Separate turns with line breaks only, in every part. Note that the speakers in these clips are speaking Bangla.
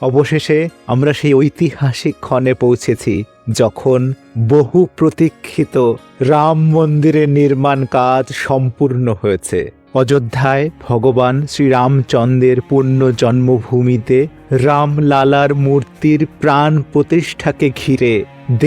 অবশেষে আমরা সেই ঐতিহাসিক ক্ষণে পৌঁছেছি যখন বহু প্রতীক্ষিত রাম মন্দিরের নির্মাণ কাজ সম্পূর্ণ হয়েছে। অযোধ্যায় ভগবান শ্রীরামচন্দ্রের পুণ্য জন্মভূমিতে রামলালার মূর্তির প্রাণ প্রতিষ্ঠাকে ঘিরে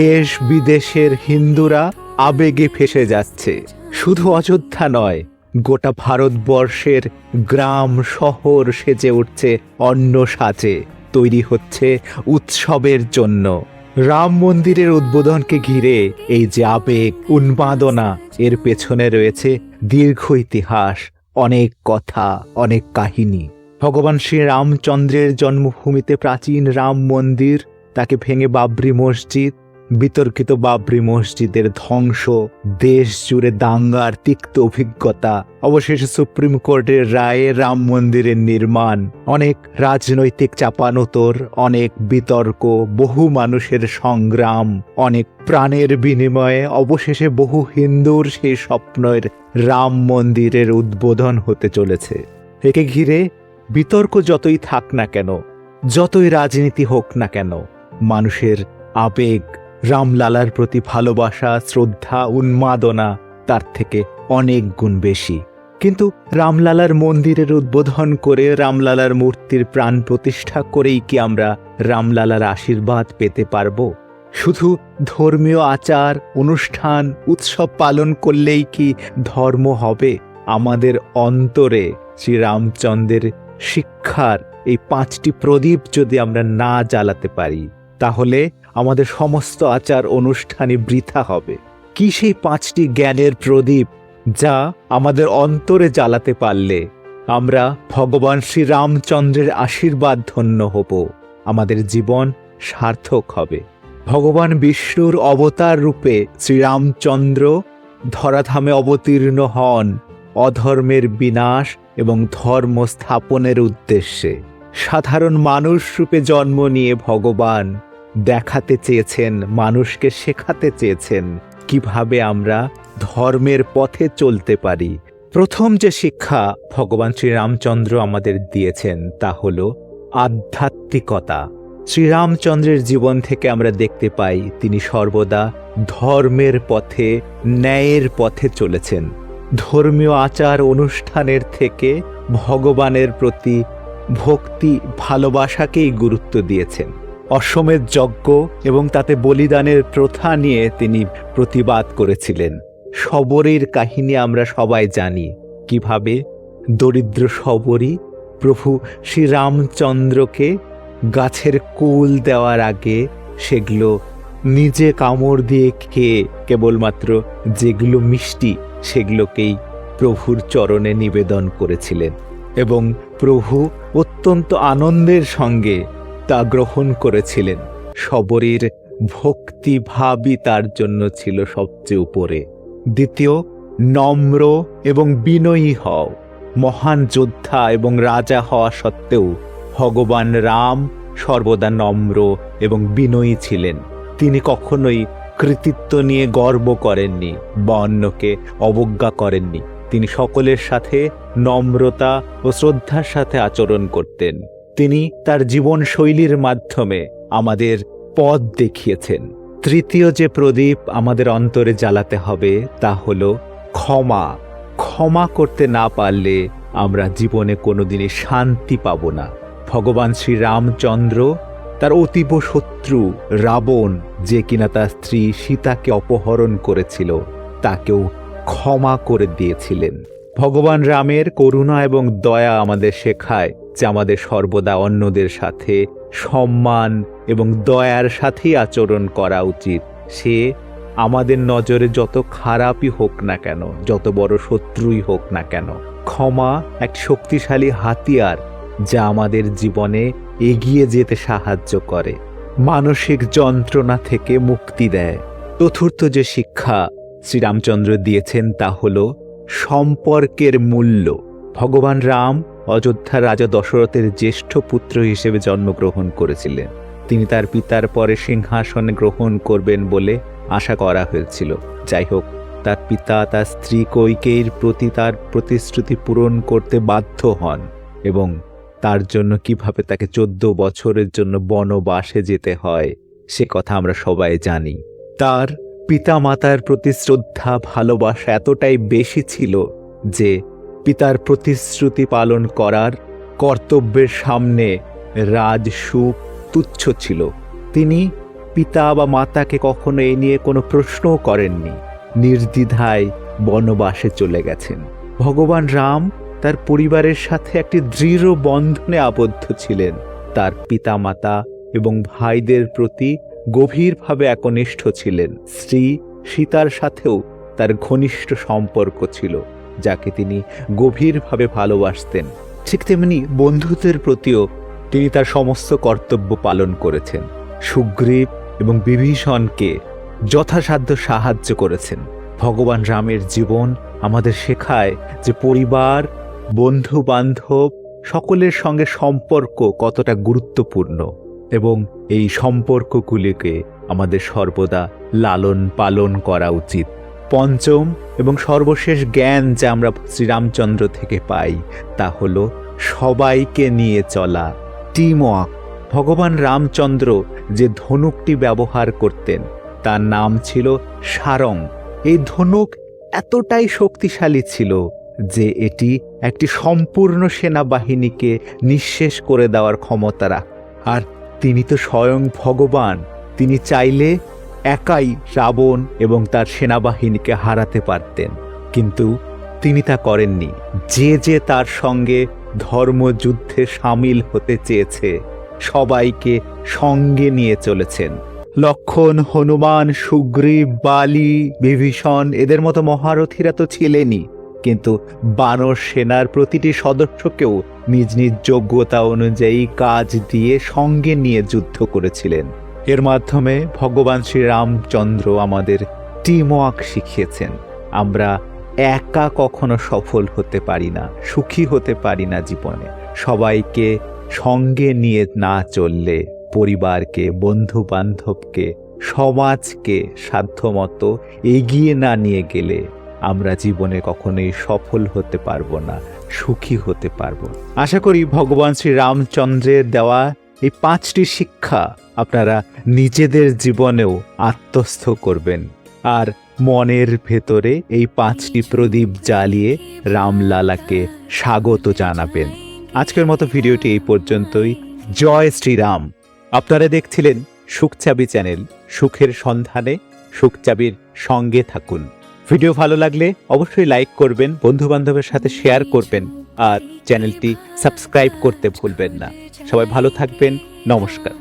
দেশ বিদেশের হিন্দুরা আবেগে ফেসে যাচ্ছে। শুধু অযোধ্যা নয়, গোটা ভারতবর্ষের গ্রাম শহর সেজে উঠছে অন্য সাজে, তৈরি হচ্ছে উৎসবের জন্য। রাম মন্দিরের উদ্বোধনকে ঘিরে এই যে আবেগ উন্মাদনা, এর পেছনে রয়েছে দীর্ঘ ইতিহাস, অনেক কথা, অনেক কাহিনী। ভগবান শ্রীরামচন্দ্রের জন্মভূমিতে প্রাচীন রাম মন্দির, তাকে ভেঙে বাবরি মসজিদ, বিতর্কিত বাবরি মসজিদের ধ্বংস, দেশ জুড়ে দাঙ্গার তিক্ত অভিজ্ঞতা, অবশেষে সুপ্রিম কোর্টের রায়ে রাম মন্দিরের নির্মাণ, অনেক রাজনৈতিক চাপানোতর, অনেক বিতর্ক, বহু মানুষের সংগ্রাম, অনেক প্রাণের বিনিময়ে অবশেষে বহু হিন্দুর সেই স্বপ্নের রাম মন্দিরের উদ্বোধন হতে চলেছে। একে ঘিরে বিতর্ক যতই থাক না কেন, যতই রাজনীতি হোক না কেন, মানুষের আবেগ, রামলালার প্রতি ভালোবাসা, শ্রদ্ধা, উন্মাদনা তার থেকে অনেক গুণ বেশি। কিন্তু রামলালার মন্দিরের উদ্বোধন করে রামলালার মূর্তির প্রাণ প্রতিষ্ঠা করেই কি আমরা রামলালার আশীর্বাদ পেতে পারব? শুধু ধর্মীয় আচার অনুষ্ঠান উৎসব পালন করলেই কি ধর্ম হবে? আমাদের অন্তরে শ্রীরামচন্দ্রের শিক্ষার এই 5টি প্রদীপ যদি আমরা না জ্বালাতে পারি, তাহলে আমাদের সমস্ত আচার অনুষ্ঠানই বৃথা হবে। কি সেই 5টি জ্ঞানের প্রদীপ যা আমাদের অন্তরে জ্বালাতে পারলে আমরা ভগবান শ্রীরামচন্দ্রের আশীর্বাদ ধন্য হব, আমাদের জীবন সার্থক হবে। ভগবান বিষ্ণুর অবতার রূপে শ্রীরামচন্দ্র ধরাধামে অবতীর্ণ হন অধর্মের বিনাশ এবং ধর্ম স্থাপনের উদ্দেশ্যে। সাধারণ মানুষ রূপে জন্ম নিয়ে ভগবান দেখাতে চেয়েছেন, মানুষকে শেখাতে চেয়েছেন কিভাবে আমরা ধর্মের পথে চলতে পারি। প্রথম যে শিক্ষা ভগবান শ্রীরামচন্দ্র আমাদের দিয়েছেন তা হল আধ্যাত্মিকতা। শ্রীরামচন্দ্রের জীবন থেকে আমরা দেখতে পাই তিনি সর্বদা ধর্মের পথে, ন্যায়ের পথে চলেছেন। ধর্মীয় আচার অনুষ্ঠানের থেকে ভগবানের প্রতি ভক্তি, ভালোবাসাকেই গুরুত্ব দিয়েছেন। অশ্বমেধ যজ্ঞ এবং তাতে বলিদানের প্রথা নিয়ে তিনি প্রতিবাদ করেছিলেন। শবরীর কাহিনী আমরা সবাই জানি, কিভাবে দরিদ্র শবরী প্রভু শ্রীরামচন্দ্রকে গাছের কুল দেওয়ার আগে সেগুলো নিজে কামড় দিয়ে খেয়ে কেবলমাত্র যেগুলো মিষ্টি সেগুলোকেই প্রভুর চরণে নিবেদন করেছিলেন এবং প্রভু অত্যন্ত আনন্দের সঙ্গে তা গ্রহণ করেছিলেন। শবরীর ভক্তিভাবই তার জন্য ছিল সবচেয়ে উপরে। দ্বিতীয়, নম্র এবং বিনয়ী হও। মহান যোদ্ধা এবং রাজা হওয়া সত্ত্বেও ভগবান রাম সর্বদা নম্র এবং বিনয়ী ছিলেন। তিনি কখনোই কৃতিত্ব নিয়ে গর্ব করেননি বা অন্যকে অবজ্ঞা করেননি। তিনি সকলের সাথে নম্রতা ও শ্রদ্ধার সাথে আচরণ করতেন। তিনি তার জীবনশৈলীর মাধ্যমে আমাদের পথ দেখিয়েছেন। তৃতীয় যে প্রদীপ আমাদের অন্তরে জ্বালাতে হবে তা হলো ক্ষমা। ক্ষমা করতে না পারলে আমরা জীবনে কোনোদিনই শান্তি পাব না। ভগবান শ্রীরামচন্দ্র তার অতীব শত্রু রাবণ, যে কিনা তার স্ত্রী সীতাকে অপহরণ করেছিল, তাকেও ক্ষমা করে দিয়েছিলেন। ভগবান রামের করুণা এবং দয়া আমাদের শেখায় যে আমাদের সর্বদা অন্যদের সাথে সম্মান এবং দয়ার সাথেই আচরণ করা উচিত। সে আমাদের নজরে যত খারাপই হোক না কেন, যত বড় শত্রুই হোক না কেন, ক্ষমা এক শক্তিশালী হাতিয়ার যা আমাদের জীবনে এগিয়ে যেতে সাহায্য করে, মানসিক যন্ত্রণা থেকে মুক্তি দেয়। চতুর্থ যে শিক্ষা শ্রীরামচন্দ্র দিয়েছেন তা হল সম্পর্কের মূল্য। ভগবান রাম অযোধ্যার রাজা দশরথের জ্যেষ্ঠ পুত্র হিসেবে জন্মগ্রহণ করেছিলেন। তিনি তার পিতার পরে সিংহাসনে গ্রহণ করবেন বলে আশা করা হয়েছিল। যাই হোক, তার পিতা তার স্ত্রী কৈকেয়ীর প্রতি তার প্রতিশ্রুতি পূরণ করতে বাধ্য হন এবং তার জন্য কিভাবে তাকে 14 বছরের জন্য বনবাসে যেতে হয় সে কথা আমরা সবাই জানি। তার পিতামাতার প্রতি শ্রদ্ধা ভালোবাসা এতটাই বেশি ছিল যে পিতার প্রতিশ্রুতি পালন করার কর্তব্যের সামনে রাজসুখ তুচ্ছ ছিল। তিনি পিতা বা মাতাকে কখনো এ নিয়ে কোনো প্রশ্নও করেননি, নির্দ্বিধায় বনবাসে চলে গেছেন। ভগবান রাম তার পরিবারের সাথে একটি দৃঢ় বন্ধনে আবদ্ধ ছিলেন। তার পিতামাতা এবং ভাইদের প্রতি গভীরভাবে একনিষ্ঠ ছিলেন। স্ত্রী সীতার সাথেও তার ঘনিষ্ঠ সম্পর্ক ছিল, যাকে তিনি গভীরভাবে ভালোবাসতেন। ঠিক তেমনি বন্ধুদের প্রতিও তিনি তার সমস্ত কর্তব্য পালন করেছেন। সুগ্রীব এবং বিভীষণকে যথাসাধ্য সাহায্য করেছেন। ভগবান রামের জীবন আমাদের শেখায় যে পরিবার, বন্ধু বান্ধব সকলের সঙ্গে সম্পর্ক কতটা গুরুত্বপূর্ণ এবং এই সম্পর্কগুলিকে আমাদের সর্বদা লালন পালন করা উচিত। পঞ্চম এবং সর্বশেষ জ্ঞান যা আমরা শ্রীরামচন্দ্র থেকে পাই তা হলো সবাইকে নিয়ে চলা, টিম ওয়ার্ক। ভগবান রামচন্দ্র যে ধনুকটি ব্যবহার করতেন তার নাম ছিল সারং। এই ধনুক এতটাই শক্তিশালী ছিল যে এটি একটি সম্পূর্ণ সেনাবাহিনীকে নিঃশেষ করে দেওয়ার ক্ষমতা রাখে। আর তিনি তো স্বয়ং ভগবান, তিনি চাইলে একাই রাবণ এবং তার সেনাবাহিনীকে হারাতে পারতেন, কিন্তু তিনি তা করেননি। যে তার সঙ্গে ধর্মযুদ্ধে সামিল হতে চেয়েছে সবাইকে সঙ্গে নিয়ে চলেছেন। লক্ষণ, হনুমান, সুগ্রীব, বালি, বিভীষণ এদের মতো মহারথীরা তো ছিলেনই, কিন্তু বানর সেনার প্রতিটি সদস্যকেও নিজ নিজ যোগ্যতা অনুযায়ী কাজ দিয়ে সঙ্গে নিয়ে যুদ্ধ করেছিলেন। এর মাধ্যমে ভগবান শ্রীরামচন্দ্র আমাদের টিম ওয়ার্ক শিখিয়েছেন। আমরা একা কখনো সফল হতে পারি না, সুখী হতে পারি না জীবনে। সবাইকে সঙ্গে নিয়ে না চললে, পরিবারকে, বন্ধু বান্ধবকে, সমাজকে সাধ্যমতো এগিয়ে না নিয়ে গেলে আমরা জীবনে কখনোই সফল হতে পারবো না, সুখী হতে পারবো। আশা করি ভগবান শ্রীরামচন্দ্রের দেওয়া এই 5টি শিক্ষা আপনারা নিজেদের জীবনেও আত্মস্থ করবেন আর মনের ভেতরে এই 5টি প্রদীপ জ্বালিয়ে রামলালাকে স্বাগত জানাবেন। আজকের মতো ভিডিওটি এই পর্যন্তই। জয় শ্রীরাম। আপনারা দেখছিলেন সুখচাবি চ্যানেল। সুখের সন্ধানে সুখচাবির সঙ্গে থাকুন। ভিডিও ভালো লাগলে অবশ্যই লাইক করবেন, বন্ধু বান্ধবের সাথে শেয়ার করবেন আর চ্যানেলটি সাবস্ক্রাইব করতে ভুলবেন না। সবাই ভালো থাকবেন। নমস্কার।